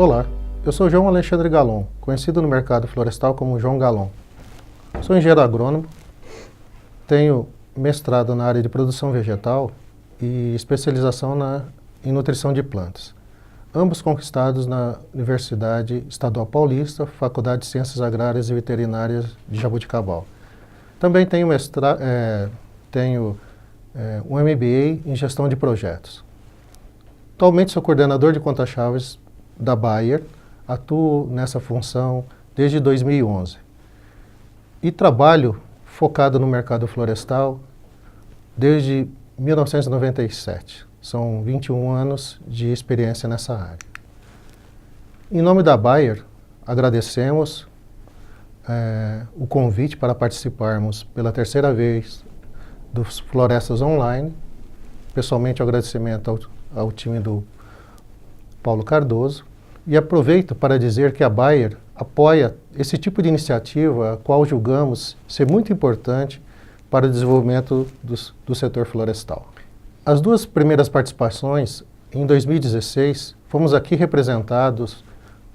Olá, eu sou João Alexandre Galon, conhecido no mercado florestal como João Galon. Sou engenheiro agrônomo, tenho mestrado na área de produção vegetal e especialização em nutrição de plantas, ambos conquistados na Universidade Estadual Paulista, Faculdade de Ciências Agrárias e Veterinárias de Jaboticabal. Também tenho um MBA em gestão de projetos. Atualmente sou coordenador de contas-chaves da Bayer, atuo nessa função desde 2011 e trabalho focado no mercado florestal desde 1997. São 21 anos de experiência nessa área. Em nome da Bayer, agradecemos o convite para participarmos pela terceira vez dos Florestas Online. Pessoalmente, o agradecimento ao time do Paulo Cardoso. E aproveito para dizer que a Bayer apoia esse tipo de iniciativa, a qual julgamos ser muito importante para o desenvolvimento do setor florestal. As duas primeiras participações, em 2016, fomos aqui representados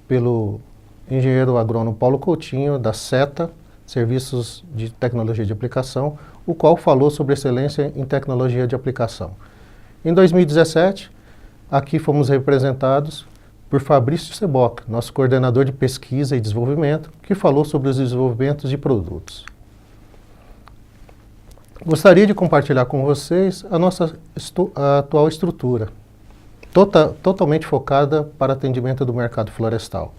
pelo engenheiro agrônomo Paulo Coutinho, da SETA, Serviços de Tecnologia de Aplicação, o qual falou sobre excelência em tecnologia de aplicação. Em 2017, aqui fomos representados por Fabrício Seboc, nosso coordenador de pesquisa e desenvolvimento, que falou sobre os desenvolvimentos de produtos. Gostaria de compartilhar com vocês a nossa atual estrutura, totalmente focada para atendimento do mercado florestal.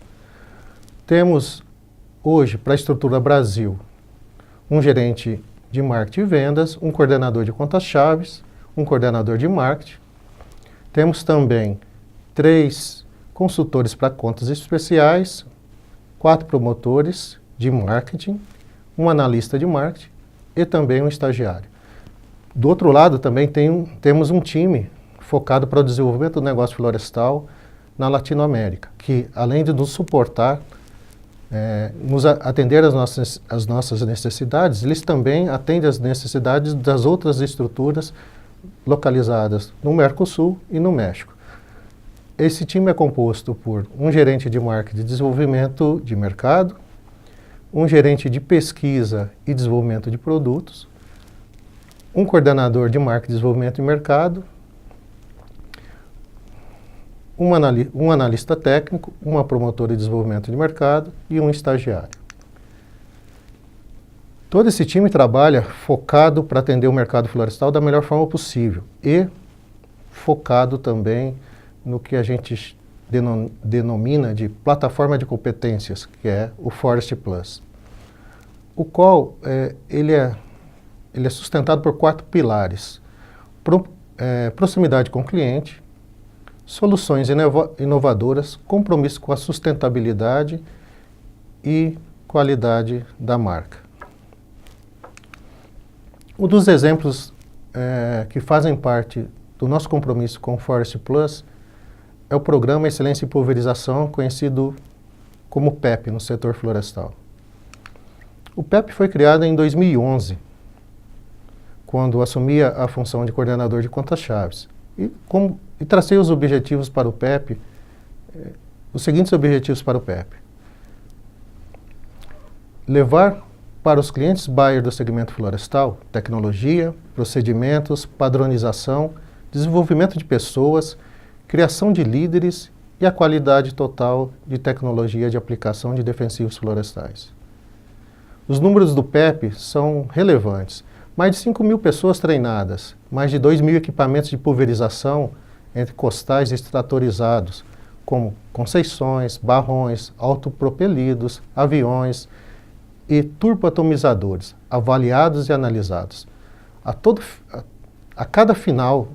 Temos hoje, para a estrutura Brasil, um gerente de marketing e vendas, um coordenador de contas-chaves, um coordenador de marketing. Temos também 3 consultores para contas especiais, 4 promotores de marketing, um analista de marketing e também um estagiário. Do outro lado também temos um time focado para o desenvolvimento do negócio florestal na Latinoamérica, que além de nos suportar, nos atender às nossas necessidades, eles também atendem às necessidades das outras estruturas localizadas no Mercosul e no México. Esse time é composto por um gerente de marketing e desenvolvimento de mercado, um gerente de pesquisa e desenvolvimento de produtos, um coordenador de marketing, desenvolvimento e mercado, um analista técnico, uma promotora de desenvolvimento de mercado e um estagiário. Todo esse time trabalha focado para atender o mercado florestal da melhor forma possível e focado também no que a gente denomina de plataforma de competências, que é o Forest Plus, o qual ele é sustentado por 4 pilares: proximidade com o cliente, soluções inovadoras, compromisso com a sustentabilidade e qualidade da marca. Um dos exemplos que fazem parte do nosso compromisso com o Forest Plus é o Programa Excelência em Pulverização, conhecido como PEP no setor florestal. O PEP foi criado em 2011, quando assumia a função de coordenador de contas-chaves. E tracei os objetivos para o PEP, os seguintes objetivos para o PEP: levar para os clientes Bayer do segmento florestal tecnologia, procedimentos, padronização, desenvolvimento de pessoas, criação de líderes e a qualidade total de tecnologia de aplicação de defensivos florestais. Os números do PEP são relevantes. Mais de 5.000 pessoas treinadas, mais de 2.000 equipamentos de pulverização entre costais extratorizados, como conceições, barrões, autopropelidos, aviões e turboatomizadores, avaliados e analisados. A cada final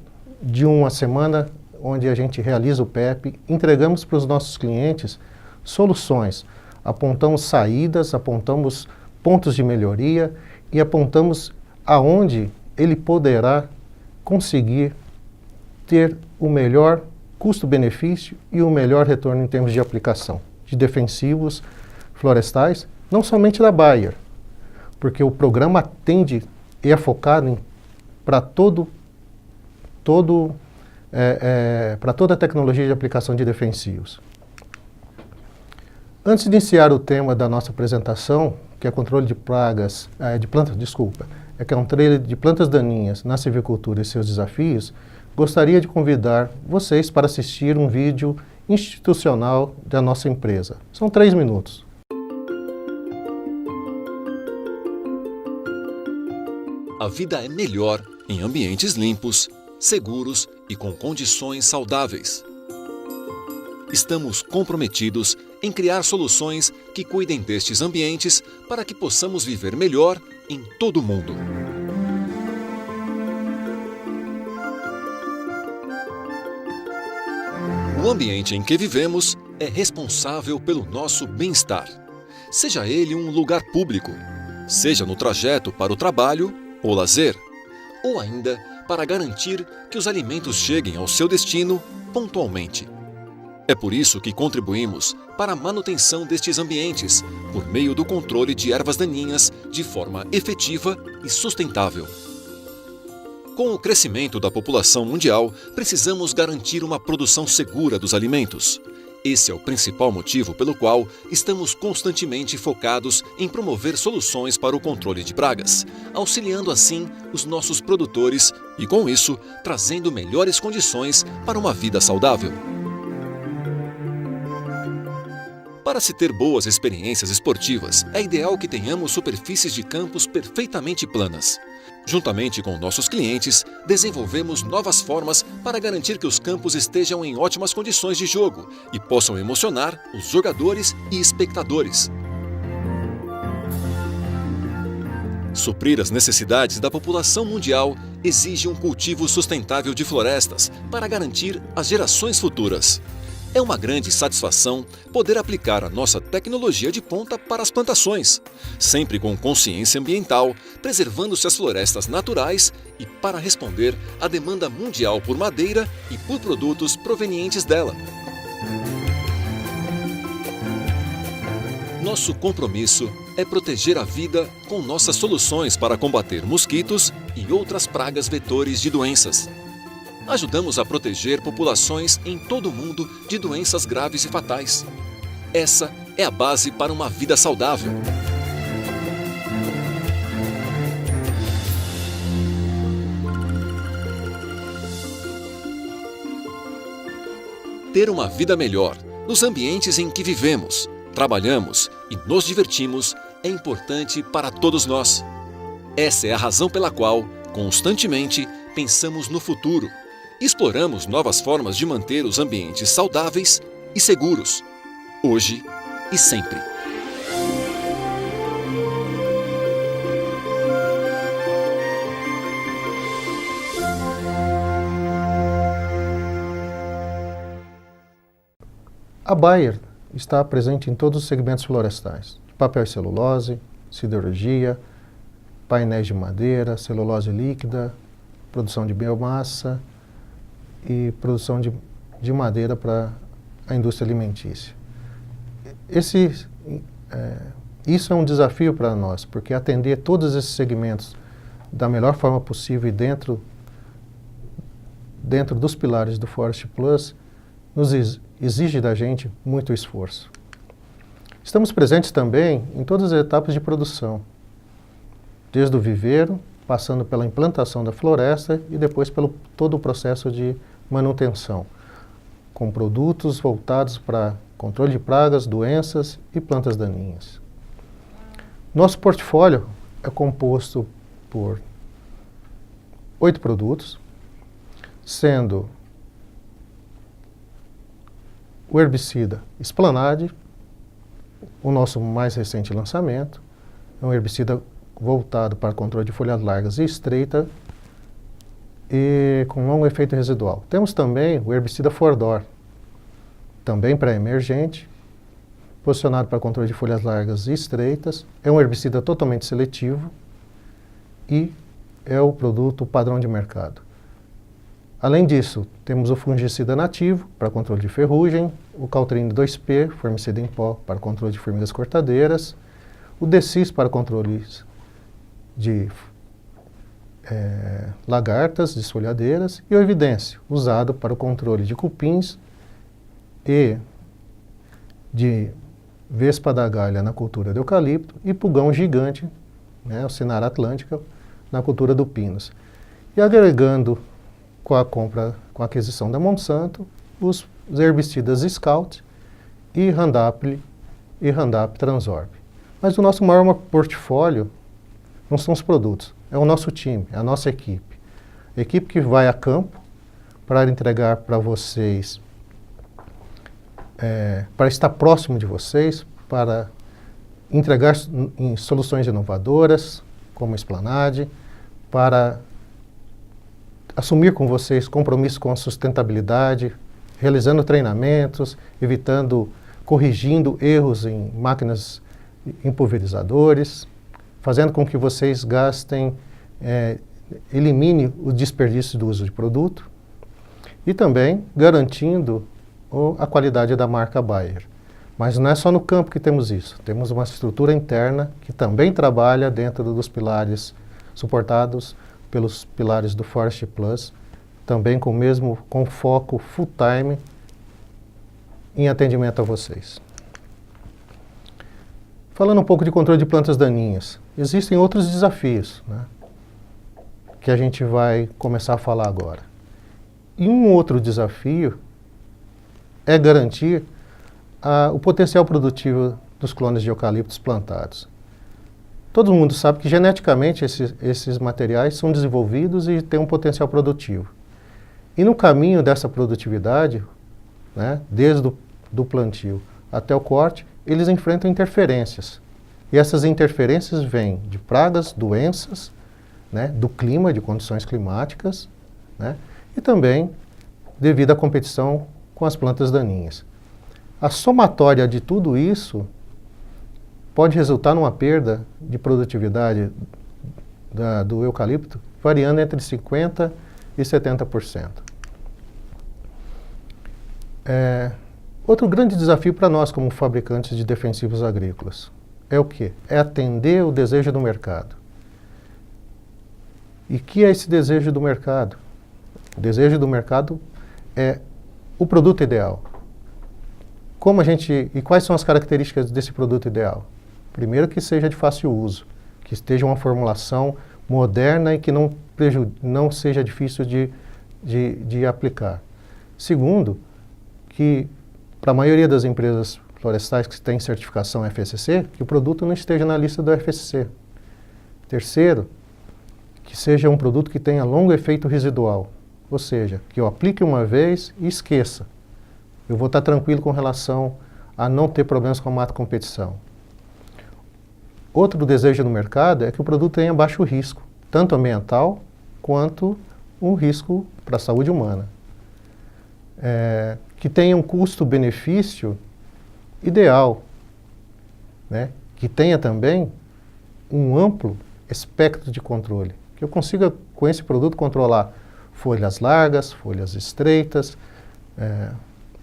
de uma semana onde a gente realiza o PEP, entregamos para os nossos clientes soluções, apontamos saídas, apontamos pontos de melhoria e apontamos aonde ele poderá conseguir ter o melhor custo-benefício e o melhor retorno em termos de aplicação de defensivos florestais, não somente da Bayer, porque o programa atende e é focado para toda a tecnologia de aplicação de defensivos. Antes de iniciar o tema da nossa apresentação, que é controle de pragas, que é um trailer de plantas daninhas na silvicultura e seus desafios, gostaria de convidar vocês para assistir um vídeo institucional da nossa empresa. São 3 minutos. A vida é melhor em ambientes limpos, seguros e com condições saudáveis. Estamos comprometidos em criar soluções que cuidem destes ambientes para que possamos viver melhor em todo o mundo. O ambiente em que vivemos é responsável pelo nosso bem-estar. Seja ele um lugar público, seja no trajeto para o trabalho ou lazer, ou ainda para garantir que os alimentos cheguem ao seu destino pontualmente. É por isso que contribuímos para a manutenção destes ambientes, por meio do controle de ervas daninhas de forma efetiva e sustentável. Com o crescimento da população mundial, precisamos garantir uma produção segura dos alimentos. Esse é o principal motivo pelo qual estamos constantemente focados em promover soluções para o controle de pragas, auxiliando assim os nossos produtores e, com isso, trazendo melhores condições para uma vida saudável. Para se ter boas experiências esportivas, é ideal que tenhamos superfícies de campos perfeitamente planas. Juntamente com nossos clientes, desenvolvemos novas formas para garantir que os campos estejam em ótimas condições de jogo e possam emocionar os jogadores e espectadores. Suprir as necessidades da população mundial exige um cultivo sustentável de florestas para garantir as gerações futuras. É uma grande satisfação poder aplicar a nossa tecnologia de ponta para as plantações, sempre com consciência ambiental, preservando-se as florestas naturais e para responder à demanda mundial por madeira e por produtos provenientes dela. Nosso compromisso é proteger a vida com nossas soluções para combater mosquitos e outras pragas vetores de doenças. Ajudamos a proteger populações em todo o mundo de doenças graves e fatais. Essa é a base para uma vida saudável. Ter uma vida melhor nos ambientes em que vivemos, trabalhamos e nos divertimos é importante para todos nós. Essa é a razão pela qual, constantemente, pensamos no futuro. Exploramos novas formas de manter os ambientes saudáveis e seguros, hoje e sempre. A Bayer está presente em todos os segmentos florestais: papel e celulose, siderurgia, painéis de madeira, celulose líquida, produção de biomassa e produção de madeira para a indústria alimentícia. Isso é um desafio para nós, porque atender todos esses segmentos da melhor forma possível e dentro dos pilares do Forest Plus nos exige da gente muito esforço. Estamos presentes também em todas as etapas de produção, desde o viveiro, passando pela implantação da floresta e depois pelo todo o processo de manutenção, com produtos voltados para controle de pragas, doenças e plantas daninhas. Nosso portfólio é composto por 8 produtos, sendo o herbicida Esplanade, o nosso mais recente lançamento, é um herbicida voltado para controle de folhas largas e estreita e com longo efeito residual. Temos também o herbicida Fordor, também pré-emergente, posicionado para controle de folhas largas e estreitas. É um herbicida totalmente seletivo e é o produto padrão de mercado. Além disso, temos o fungicida nativo para controle de ferrugem, o Caltrine 2P, formicida em pó para controle de formigas cortadeiras, o Decis para controles de lagartas desfolhadeiras e o Evidência, usado para o controle de cupins e de vespa da galha na cultura do eucalipto e pulgão gigante, né, o Sinara atlântica, na cultura do pinus. E agregando com a aquisição da Monsanto, os herbicidas Scout e Roundup Transorb. Mas o nosso maior portfólio não são os produtos, é o nosso time, é a nossa equipe. A equipe que vai a campo para entregar para vocês, para estar próximo de vocês, para entregar soluções inovadoras, como a Esplanade, para assumir com vocês compromisso com a sustentabilidade, realizando treinamentos, corrigindo erros em máquinas em pulverizadores, fazendo com que vocês elimine o desperdício do uso de produto e também garantindo a qualidade da marca Bayer. Mas não é só no campo que temos isso. Temos uma estrutura interna que também trabalha dentro dos pilares suportados pelos pilares do Forest Plus, também com foco full time em atendimento a vocês. Falando um pouco de controle de plantas daninhas, existem outros desafios, né, que a gente vai começar a falar agora. E um outro desafio é garantir o potencial produtivo dos clones de eucaliptos plantados. Todo mundo sabe que geneticamente esses materiais são desenvolvidos e têm um potencial produtivo. E no caminho dessa produtividade, né, desde do plantio até o corte, eles enfrentam interferências. E essas interferências vêm de pragas, doenças, né, do clima, de condições climáticas, né, e também devido à competição com as plantas daninhas. A somatória de tudo isso pode resultar numa perda de produtividade do eucalipto variando entre 50% e 70%. Outro grande desafio para nós como fabricantes de defensivos agrícolas é o quê? É atender o desejo do mercado. E que é esse desejo do mercado? O desejo do mercado é o produto ideal. E quais são as características desse produto ideal? Primeiro, que seja de fácil uso, que esteja uma formulação moderna e que não seja difícil de aplicar. Segundo, que para a maioria das empresas florestais que têm certificação FSC, que o produto não esteja na lista do FSC. Terceiro, que seja um produto que tenha longo efeito residual, ou seja, que eu aplique uma vez e esqueça. Eu vou estar tranquilo com relação a não ter problemas com a mata competição. Outro desejo no mercado é que o produto tenha baixo risco, tanto ambiental quanto um risco para a saúde humana. Que tenha um custo-benefício ideal, né? Que tenha também um amplo espectro de controle, que eu consiga com esse produto controlar folhas largas, folhas estreitas,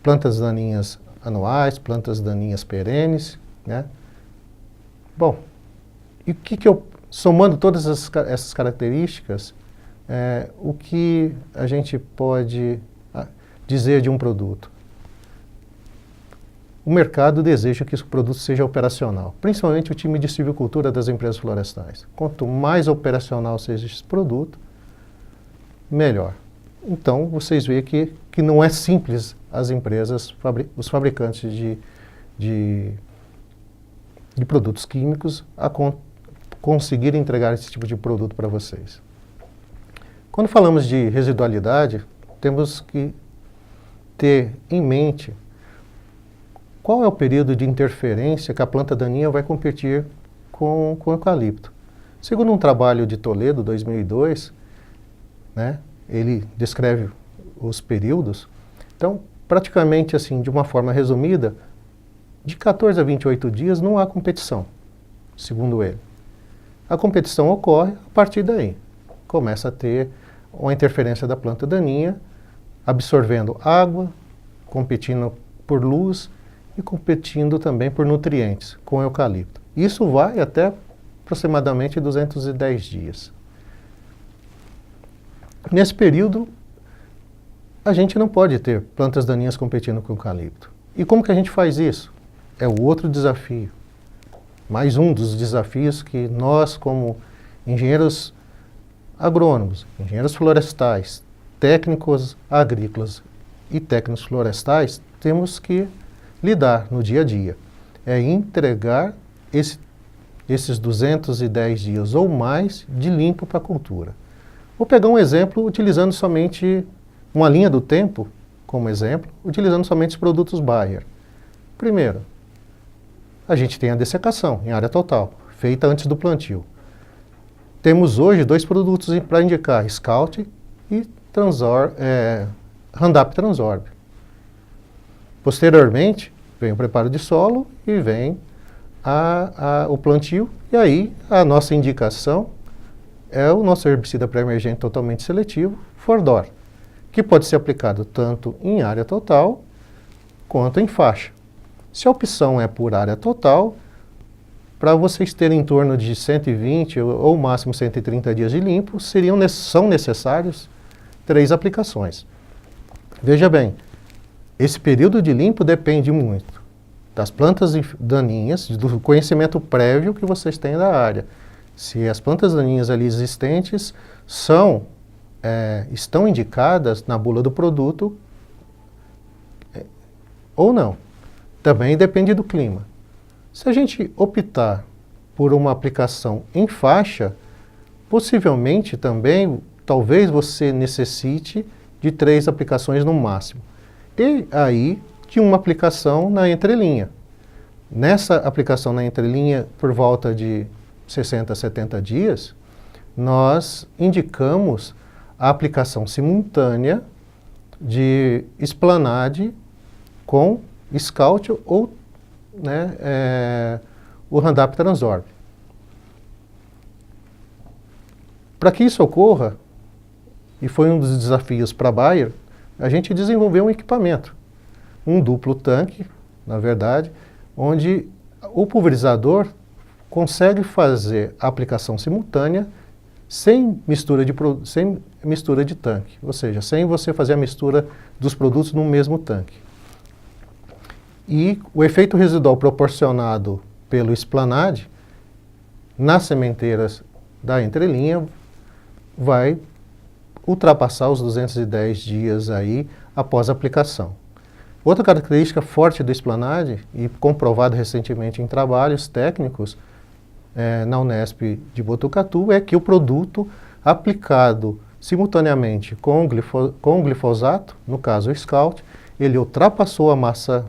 plantas daninhas anuais, plantas daninhas perenes, né? Bom, e somando todas essas características, o que a gente pode dizer de um produto? O mercado deseja que esse produto seja operacional, principalmente o time de silvicultura das empresas florestais. Quanto mais operacional seja esse produto, melhor. Então, vocês veem que não é simples as empresas, os fabricantes de produtos químicos conseguir entregar esse tipo de produto para vocês. Quando falamos de residualidade, temos que ter em mente qual é o período de interferência que a planta daninha vai competir com o eucalipto. Segundo um trabalho de Toledo, 2002, né, ele descreve os períodos. Então, praticamente assim, de uma forma resumida, de 14 a 28 dias não há competição, segundo ele. A competição ocorre a partir daí. Começa a ter uma interferência da planta daninha, absorvendo água, competindo por luz e competindo também por nutrientes com o eucalipto. Isso vai até aproximadamente 210 dias. Nesse período, a gente não pode ter plantas daninhas competindo com o eucalipto. E como que a gente faz isso? é o outro desafio. Mais um dos desafios que nós, como engenheiros agrônomos, engenheiros florestais, técnicos agrícolas e técnicos florestais, temos que lidar no dia a dia. É entregar esses 210 dias ou mais de limpo para a cultura. Vou pegar um exemplo utilizando somente uma linha do tempo, como exemplo, utilizando somente os produtos Bayer. Primeiro, a gente tem a dessecação em área total, feita antes do plantio. Temos hoje 2 produtos para indicar, Scout e Roundup Transsorb. Posteriormente, vem o preparo de solo e vem o plantio, e aí a nossa indicação é o nosso herbicida pré-emergente totalmente seletivo, Fordor, que pode ser aplicado tanto em área total quanto em faixa. Se a opção é por área total, para vocês terem em torno de 120 ou máximo 130 dias de limpo, são necessários 3 aplicações. Veja bem, esse período de limpo depende muito das plantas daninhas, do conhecimento prévio que vocês têm da área. Se as plantas daninhas ali existentes estão indicadas na bula do produto ou não. Também depende do clima. Se a gente optar por uma aplicação em faixa, possivelmente também, talvez você necessite de 3 aplicações no máximo. E aí, de uma aplicação na entrelinha. Nessa aplicação na entrelinha, por volta de 60 a 70 dias, nós indicamos a aplicação simultânea de Esplanade com Scout ou o Roundup Transsorb. Para que isso ocorra, e foi um dos desafios para a Bayer, a gente desenvolveu um equipamento, um duplo tanque, na verdade, onde o pulverizador consegue fazer a aplicação simultânea sem mistura de tanque, ou seja, sem você fazer a mistura dos produtos no mesmo tanque. E o efeito residual proporcionado pelo Esplanade nas sementeiras da entrelinha vai ultrapassar os 210 dias aí após a aplicação. Outra característica forte do Esplanade, e comprovado recentemente em trabalhos técnicos na Unesp de Botucatu, é que o produto aplicado simultaneamente com o glifosato, no caso o Scout, ele ultrapassou a massa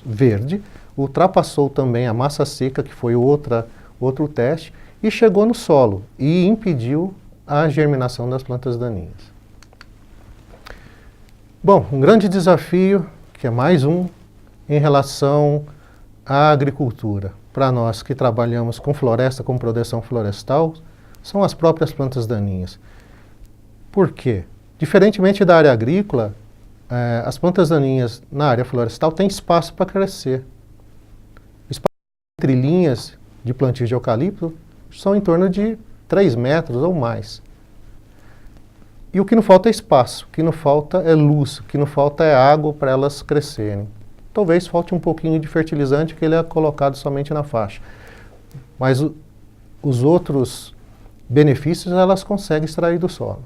verde, ultrapassou também a massa seca, que foi outro teste, e chegou no solo e impediu a germinação das plantas daninhas. Bom, um grande desafio, que é mais um, em relação à agricultura. Para nós que trabalhamos com floresta, com proteção florestal, são as próprias plantas daninhas. Por quê? Diferentemente da área agrícola, as plantas daninhas na área florestal têm espaço para crescer. Espaço entre linhas de plantio de eucalipto são em torno de 3 metros ou mais. E o que não falta é espaço, o que não falta é luz, o que não falta é água para elas crescerem. Talvez falte um pouquinho de fertilizante, que ele é colocado somente na faixa. Mas os outros benefícios elas conseguem extrair do solo.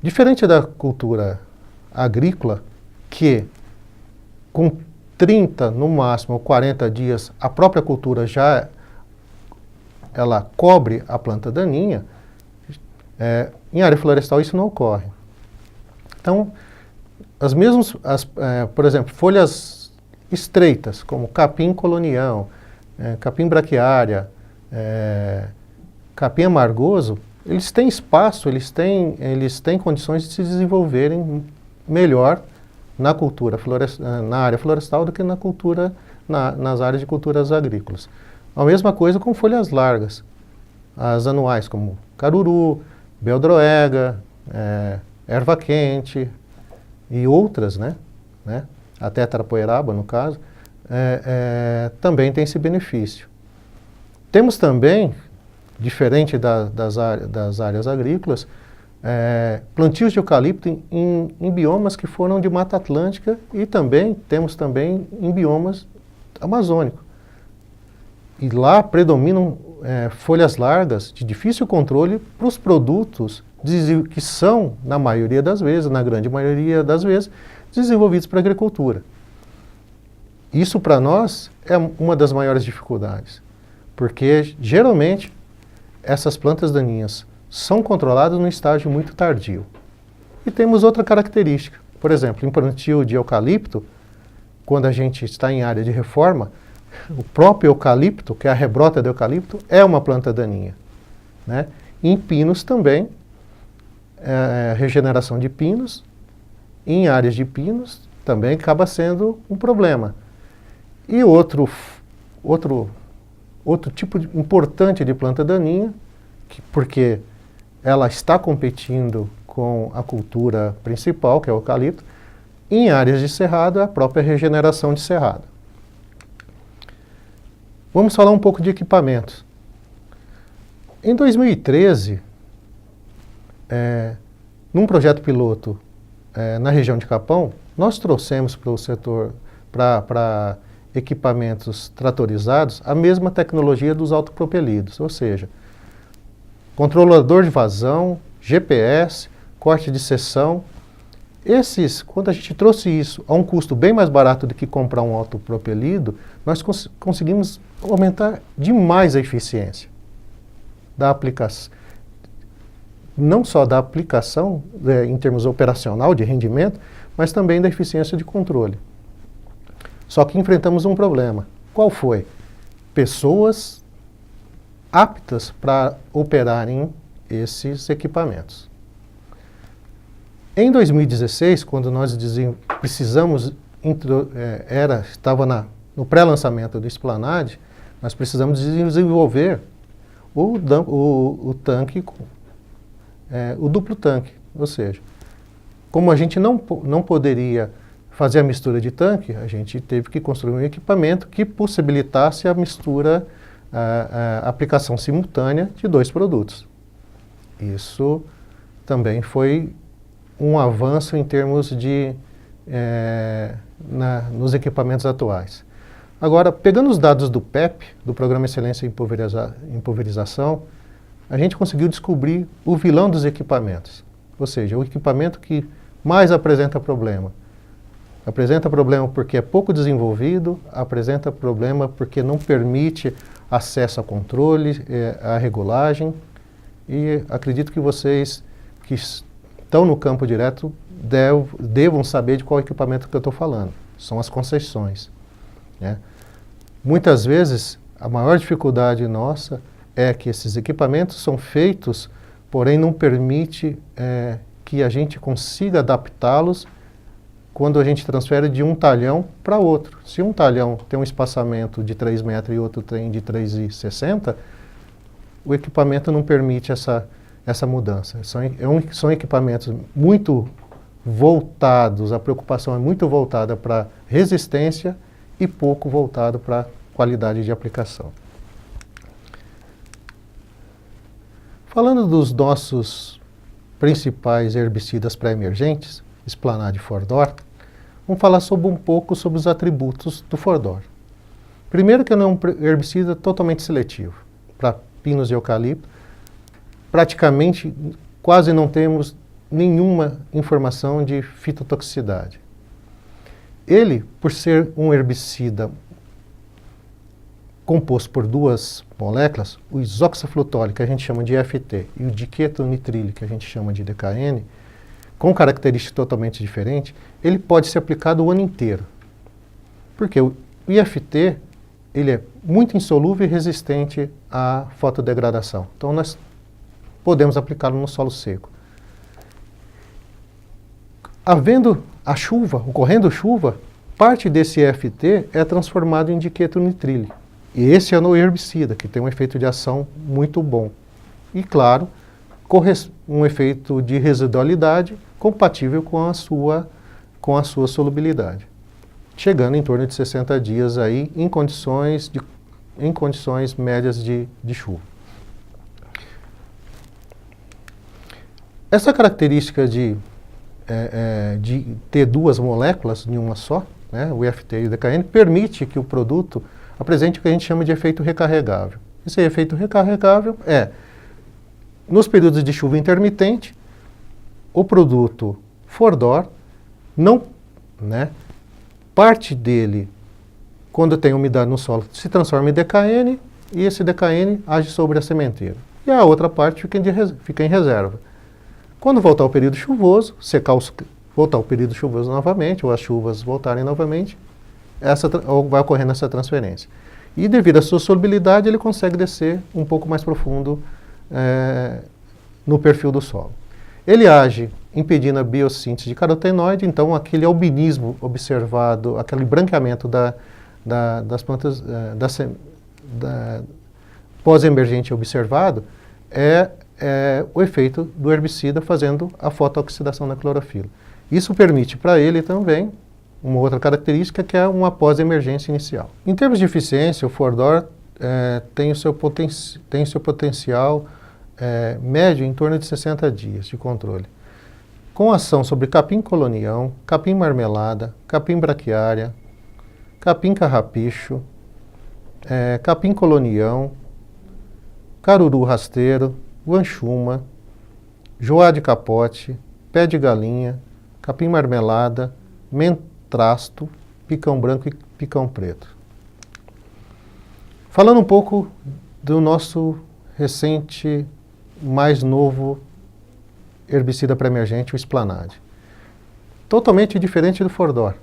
Diferente da cultura agrícola, que com 30, no máximo, 40 dias, a própria cultura ela cobre a planta daninha, em área florestal isso não ocorre. Então, por exemplo, folhas estreitas, como capim colonial, capim braquiária, capim amargoso, eles têm espaço, eles têm condições de se desenvolverem melhor na área florestal do que nas áreas de culturas agrícolas. A mesma coisa com folhas largas, as anuais, como caruru, beldroega, erva quente e outras, a tetrapoeraba, no caso, também tem esse benefício. Temos também, diferente das áreas agrícolas, plantios de eucalipto em biomas que foram de Mata Atlântica e temos também em biomas amazônicos. E lá predominam folhas largas de difícil controle para os produtos que são, na maioria das vezes, na grande maioria das vezes, desenvolvidos para a agricultura. Isso para nós é uma das maiores dificuldades, porque geralmente essas plantas daninhas são controladas num estágio muito tardio. E temos outra característica, por exemplo, em plantio de eucalipto, quando a gente está em área de reforma, o próprio eucalipto, que é a rebrota do eucalipto, é uma planta daninha, né? Em pinos também, regeneração de pinos, em áreas de pinos, também acaba sendo um problema. E outro tipo importante de planta daninha, porque ela está competindo com a cultura principal, que é o eucalipto, em áreas de cerrado, é a própria regeneração de cerrado. Vamos falar um pouco de equipamentos. Em 2013, num projeto piloto na região de Capão, nós trouxemos para o setor, para equipamentos tratorizados, a mesma tecnologia dos autopropelidos, ou seja, controlador de vazão, GPS, corte de seção. Quando a gente trouxe isso a um custo bem mais barato do que comprar um autopropelido, nós conseguimos aumentar demais a eficiência da aplicação. Não só da aplicação em termos operacional, de rendimento, mas também da eficiência de controle. Só que enfrentamos um problema. Qual foi? Pessoas aptas para operarem esses equipamentos. Em 2016, quando nós estava no pré-lançamento do Esplanade, nós precisamos desenvolver o tanque, o duplo tanque, ou seja, como a gente não poderia fazer a mistura de tanque, a gente teve que construir um equipamento que possibilitasse a mistura, a aplicação simultânea de dois produtos. Isso também foi um avanço em termos de nos equipamentos atuais. Agora, pegando os dados do PEP, do Programa Excelência em Pulverização, a gente conseguiu descobrir o vilão dos equipamentos, ou seja, o equipamento que mais apresenta problema. Apresenta problema porque é pouco desenvolvido, apresenta problema porque não permite acesso a controle, a regulagem, e acredito que vocês que estão no campo direto devam saber de qual equipamento que eu estou falando. São as concessões, né? Muitas vezes, a maior dificuldade nossa é que esses equipamentos são feitos, porém não permite que a gente consiga adaptá-los quando a gente transfere de um talhão para outro. Se um talhão tem um espaçamento de 3 metros e outro tem de 3,60, o equipamento não permite essa mudança. São equipamentos muito voltados, a preocupação é muito voltada para resistência e pouco voltado para qualidade de aplicação. Falando dos nossos principais herbicidas pré-emergentes, Esplanade e Fordor, vamos falar um pouco sobre os atributos do Fordor. Primeiro que ele é um herbicida totalmente seletivo. Para pinos e eucalipto, praticamente quase não temos nenhuma informação de fitotoxicidade. Ele, por ser um herbicida composto por duas moléculas, o isoxaflutóleo, que a gente chama de IFT, e o diquetonitrile, que a gente chama de DKN, com características totalmente diferentes, ele pode ser aplicado o ano inteiro. Porque o IFT ele é muito insolúvel e resistente à fotodegradação. Então, nós podemos aplicá-lo no solo seco. Havendo a chuva, ocorrendo chuva, parte desse IFT é transformado em diquetonitrile. E esse é o herbicida, que tem um efeito de ação muito bom. E, claro, um efeito de residualidade compatível com a sua solubilidade, chegando em torno de 60 dias aí em condições médias de chuva. Essa característica de ter duas moléculas em uma só, né, o IFT e o DKN, permite que o produto apresente o que a gente chama de efeito recarregável. Esse efeito recarregável nos períodos de chuva intermitente, o produto FORDOR não, parte dele, quando tem umidade no solo, se transforma em DKN e esse DKN age sobre a sementeira. E a outra parte fica em reserva. Quando voltar o período chuvoso, voltar o período chuvoso novamente, ou as chuvas voltarem novamente, vai ocorrendo essa transferência. E devido à sua solubilidade, ele consegue descer um pouco mais profundo no perfil do solo. Ele age impedindo a biossíntese de carotenoide, então aquele albinismo observado, aquele branqueamento das plantas pós-emergente observado é o efeito do herbicida fazendo a fotooxidação da clorofila. Isso permite para ele também uma outra característica que é uma pós-emergência inicial. Em termos de eficiência, o FORDOR tem o seu potencial médio em torno de 60 dias de controle, com ação sobre capim colonião, capim marmelada, capim braquiária, capim carrapicho, capim colonião, caruru rasteiro, guanchuma, joá de capote, pé de galinha, capim marmelada, mentrasto, picão branco e picão preto. Falando um pouco do nosso recente, mais novo herbicida pré-emergente, o Esplanade. Totalmente diferente do FORDOR.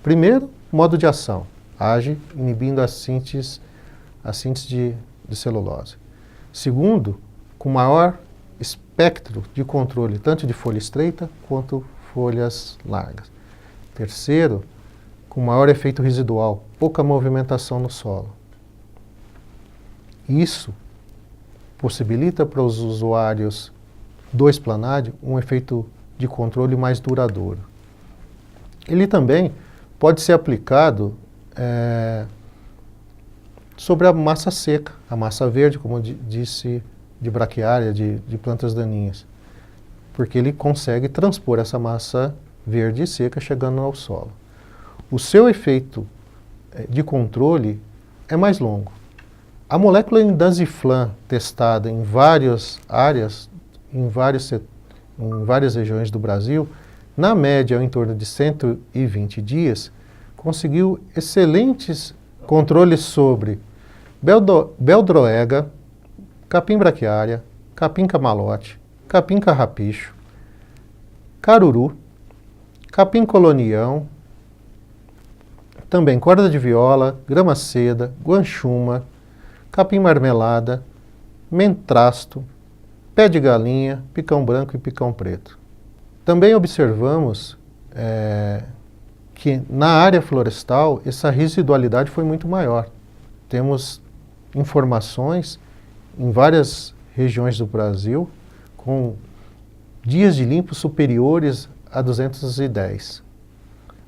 Primeiro, modo de ação. Age inibindo a síntese de celulose. Segundo, com maior espectro de controle, tanto de folha estreita quanto folhas largas. Terceiro, com maior efeito residual, pouca movimentação no solo. Isso possibilita para os usuários do Esplanade um efeito de controle mais duradouro. Ele também pode ser aplicado sobre a massa seca, a massa verde, como disse, de braquiária, de plantas daninhas, porque ele consegue transpor essa massa verde e seca chegando ao solo. O seu efeito de controle é mais longo. A molécula indaziflam testada em várias áreas, em várias regiões do Brasil, na média, em torno de 120 dias, conseguiu excelentes controles sobre beldroega, capim braquiária, capim camalote, capim carrapicho, caruru, capim colonião, também corda de viola, grama seda, guanchuma, capim marmelada, mentrasto, pé de galinha, picão branco e picão preto. Também observamos que na área florestal essa residualidade foi muito maior. Temos informações em várias regiões do Brasil com dias de limpo superiores a 210.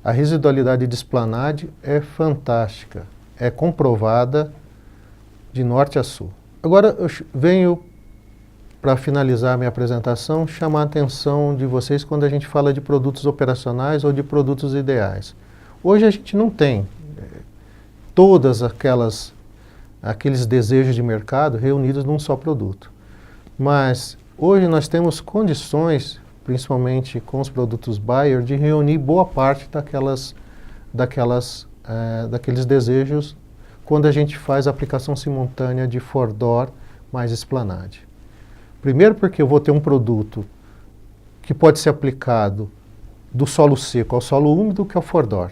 A residualidade de Esplanade é fantástica, é comprovada de norte a sul. Agora eu venho, para finalizar minha apresentação, chamar a atenção de vocês quando a gente fala de produtos operacionais ou de produtos ideais. Hoje a gente não tem todas aqueles desejos de mercado reunidos num só produto. Mas hoje nós temos condições, principalmente com os produtos Bayer, de reunir boa parte daqueles desejos quando a gente faz a aplicação simultânea de FORDOR mais Esplanade. Primeiro porque eu vou ter um produto que pode ser aplicado do solo seco ao solo úmido, que é o FORDOR,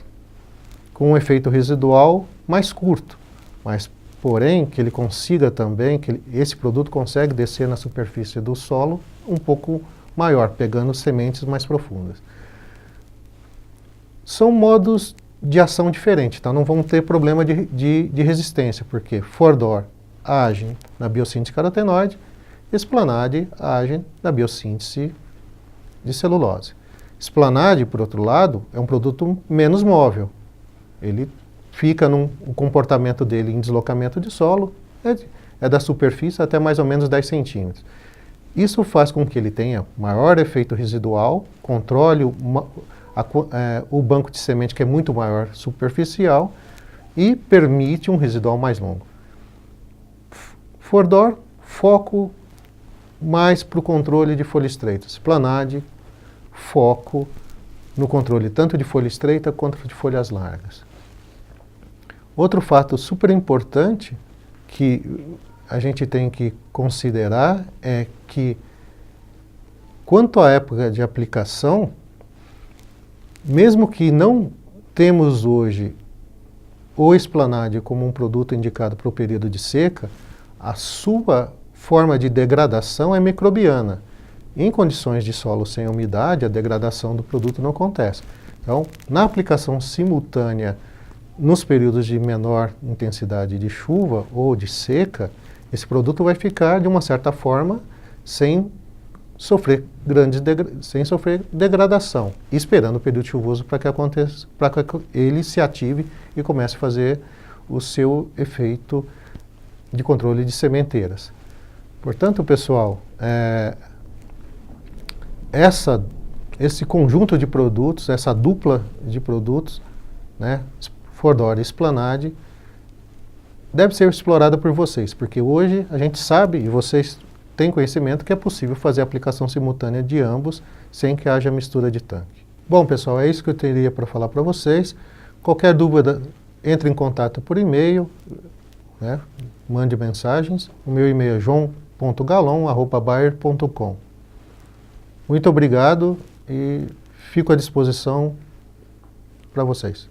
com um efeito residual mais curto, mas porém que ele consiga também, esse produto consegue descer na superfície do solo um pouco maior, pegando sementes mais profundas. São modos de ação diferentes, então não vão ter problema de resistência, porque FORDOR age na biossíntese carotenoide, Esplanade age na biossíntese de celulose. Esplanade, por outro lado, é um produto menos móvel. Ele fica o comportamento dele em deslocamento de solo, é da superfície até mais ou menos 10 centímetros. Isso faz com que ele tenha maior efeito residual, controle o banco de semente, que é muito maior superficial, e permite um residual mais longo. Fordor, foco mais para o controle de folha estreita. Splanade, foco no controle tanto de folha estreita quanto de folhas largas. Outro fato super importante que a gente tem que considerar é que, quanto à época de aplicação, mesmo que não temos hoje o Splanade como um produto indicado para o período de seca, a sua forma de degradação é microbiana. Em condições de solo sem umidade, a degradação do produto não acontece. Então, na aplicação simultânea, nos períodos de menor intensidade de chuva ou de seca, esse produto vai ficar, de uma certa forma, sem sofrer degradação, esperando o período chuvoso para que aconteça, para que ele se ative e comece a fazer o seu efeito de controle de sementeiras. Portanto, pessoal, esse conjunto de produtos, essa dupla de produtos, né, Fordor e Splanade, deve ser explorada por vocês, porque hoje a gente sabe, e vocês têm conhecimento, que é possível fazer a aplicação simultânea de ambos sem que haja mistura de tanque. Bom, pessoal, é isso que eu teria para falar para vocês. Qualquer dúvida, entre em contato por e-mail, né? Mande mensagens. O meu e-mail é joão.galon@bayer.com. Muito obrigado e fico à disposição para vocês.